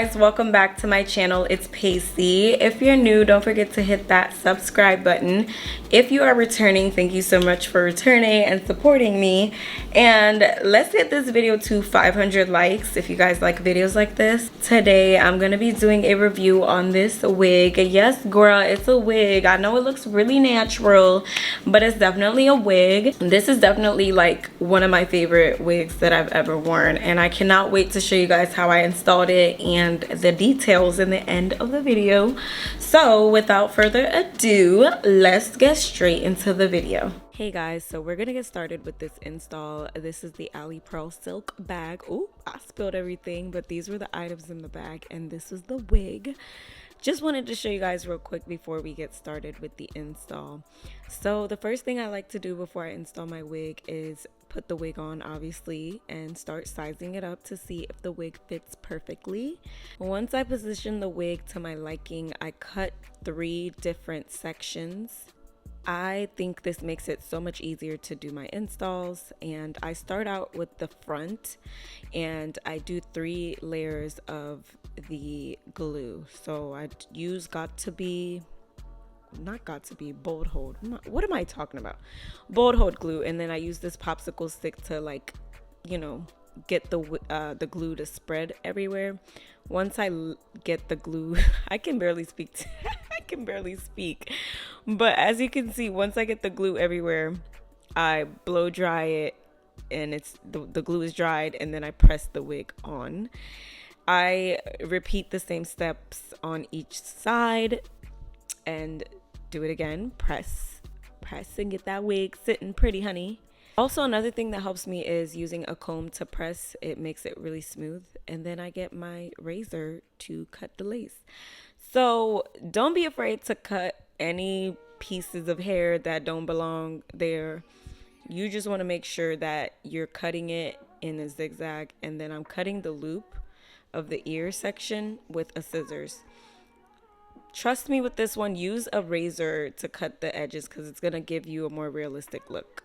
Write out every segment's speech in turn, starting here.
guys, welcome back to my channel. It's Pacey. If you're new, don't forget to hit that subscribe button. If you are returning, thank you so much for returning and supporting me. And let's get this video to 500 likes if you guys like videos like this. Today I'm gonna be doing a review on this wig. Yes girl, it's a wig. I know it looks really natural, but it's definitely a wig. This is definitely like one of my favorite wigs that I've ever worn, and I cannot wait to show you guys how I installed it and the details in the end of the video. So without further ado, let's get straight into the video. Hey guys, so we're gonna get started with this install. This is the Alipearl silk bag. Oh, I spilled everything, but these were the items in the bag, and this is the wig. Just wanted to show you guys real quick before we get started with the install. So the first thing I like to do before I install my wig is put the wig on, obviously, and start sizing it up to see if the wig fits perfectly. Once I position the wig to my liking, I cut 3 different sections. I think this makes it so much easier to do my installs, and I start out with the front and I do 3 layers of the glue. So I use bold hold. What am I talking about? Bold hold glue, and then I use this popsicle stick to, like, you know, get the glue to spread everywhere. Once I get the glue, I can barely speak. I can barely speak. But as you can see, once I get the glue everywhere, I blow dry it, and the glue is dried, and then I press the wig on. I repeat the same steps on each side and do it again. Press and get that wig sitting pretty, honey. Also, another thing that helps me is using a comb to press. It makes it really smooth. And then I get my razor to cut the lace. So don't be afraid to cut any pieces of hair that don't belong there. You just want to make sure that you're cutting it in a zigzag. And then I'm cutting the loop of the ear section with a scissors. Trust me with this one, use a razor to cut the edges because it's going to give you a more realistic look.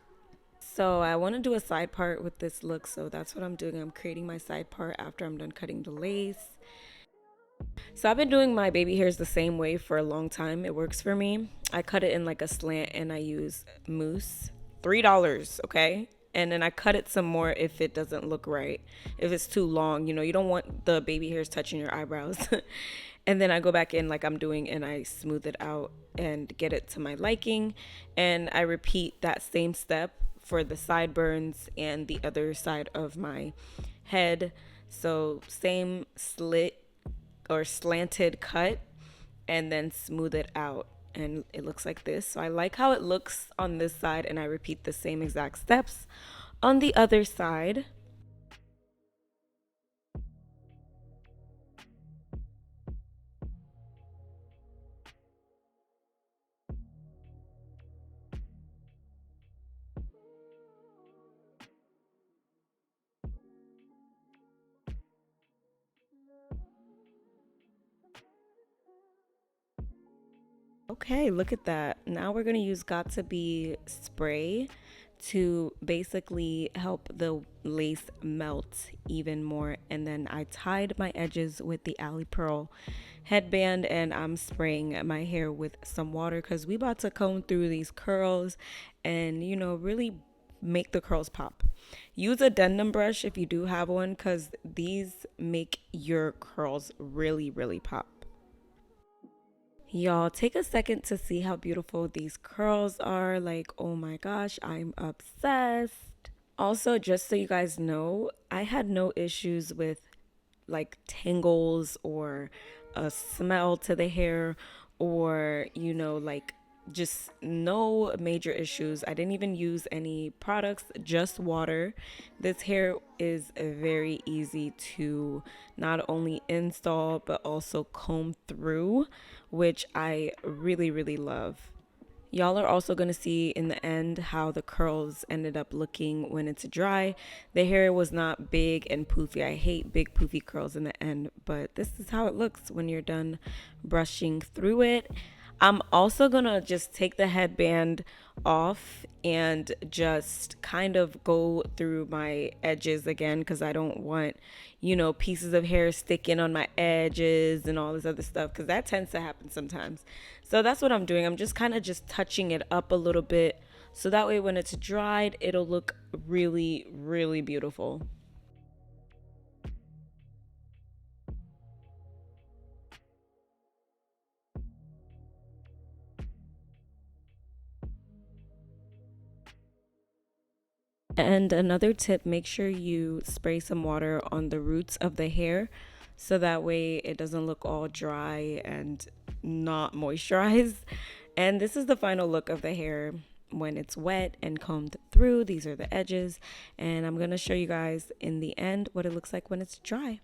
So I want to do a side part with this look, so that's what I'm doing. I'm creating my side part after I'm done cutting the lace. So I've been doing my baby hairs the same way for a long time. It works for me. I cut it in like a slant and I use mousse. $3, okay? And then I cut it some more if it doesn't look right. If it's too long, you know, you don't want the baby hairs touching your eyebrows. And then I go back in like I'm doing and I smooth it out and get it to my liking. And I repeat that same step for the sideburns and the other side of my head. So same slit or slanted cut, and then smooth it out, and it looks like this. So I like how it looks on this side, and I repeat the same exact steps on the other side. Okay, look at that. Now we're going to use Got To Be spray to basically help the lace melt even more. And then I tied my edges with the Alipearl headband, and I'm spraying my hair with some water because we about to comb through these curls and, you know, really make the curls pop. Use a denim brush if you do have one, because these make your curls really, really pop. Y'all, take a second to see how beautiful these curls are. Like, oh my gosh, I'm obsessed. Also, just so you guys know, I had no issues with like tangles or a smell to the hair, or, you know, like just no major issues. I didn't even use any products, just water. This hair is very easy to not only install but also comb through, which I really, really love. Y'all are also going to see in the end how the curls ended up looking when it's dry. The hair was not big and poofy. I hate big poofy curls in the end, but this is how it looks when you're done brushing through it. I'm also gonna just take the headband off and just kind of go through my edges again, because I don't want, you know, pieces of hair sticking on my edges and all this other stuff, because that tends to happen sometimes. So that's what I'm doing. I'm just kind of just touching it up a little bit, so that way when it's dried, it'll look really, really beautiful. And another tip, make sure you spray some water on the roots of the hair, so that way it doesn't look all dry and not moisturized. And this is the final look of the hair when it's wet and combed through. These are the edges, and I'm going to show you guys in the end what it looks like when it's dry.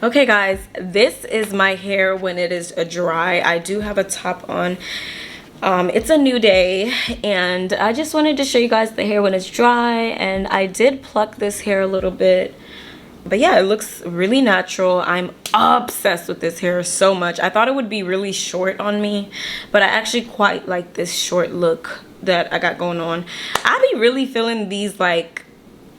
Okay guys, this is my hair when it is dry. I do have a top on. It's a new day, and I just wanted to show you guys the hair when it's dry. And I did pluck this hair a little bit, but yeah, it looks really natural. I'm obsessed with this hair so much. I thought it would be really short on me, but I actually quite like this short look that I got going on. I be really feeling these like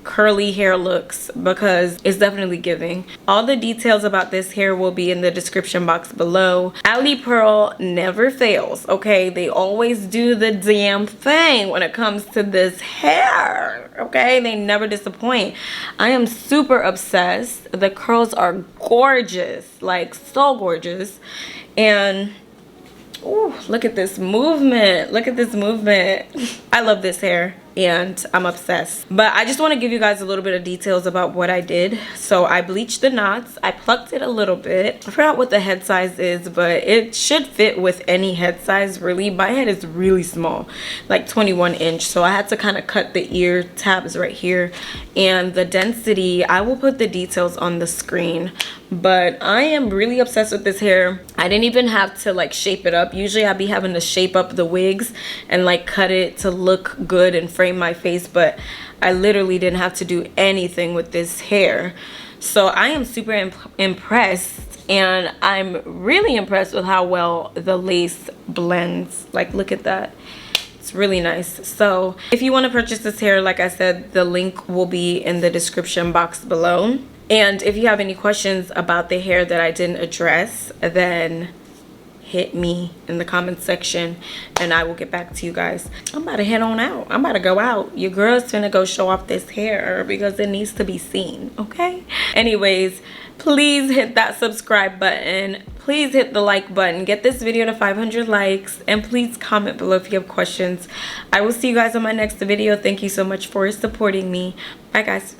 curly hair looks, because it's definitely giving. All the details about this hair will be in the description box below. Alipearl never fails, okay? They always do the damn thing when it comes to this hair, okay? They never disappoint. I am super obsessed. The curls are gorgeous, like so gorgeous. And ooh, look at this movement. Look at this movement. I love this hair and I'm obsessed. But I just want to give you guys a little bit of details about what I did. So I bleached the knots. I plucked it a little bit. I forgot what the head size is, but it should fit with any head size really. My head is really small, like 21 inch. So I had to kind of cut the ear tabs right here. And the density, I will put the details on the screen. But I am really obsessed with this hair. I didn't even have to like shape it up. Usually I'd be having to shape up the wigs and like cut it to look good and frame my face, but I literally didn't have to do anything with this hair. So I am super impressed, and I'm really impressed with how well the lace blends. Like, look at that. It's really nice. So if you want to purchase this hair, like I said, the link will be in the description box below. And if you have any questions about the hair that I didn't address, then hit me in the comment section and I will get back to you guys. I'm about to head on out. I'm about to go out. Your girl's finna go show off this hair because it needs to be seen, okay? Anyways, please hit that subscribe button. Please hit the like button. Get this video to 500 likes, and please comment below if you have questions. I will see you guys on my next video. Thank you so much for supporting me. Bye guys.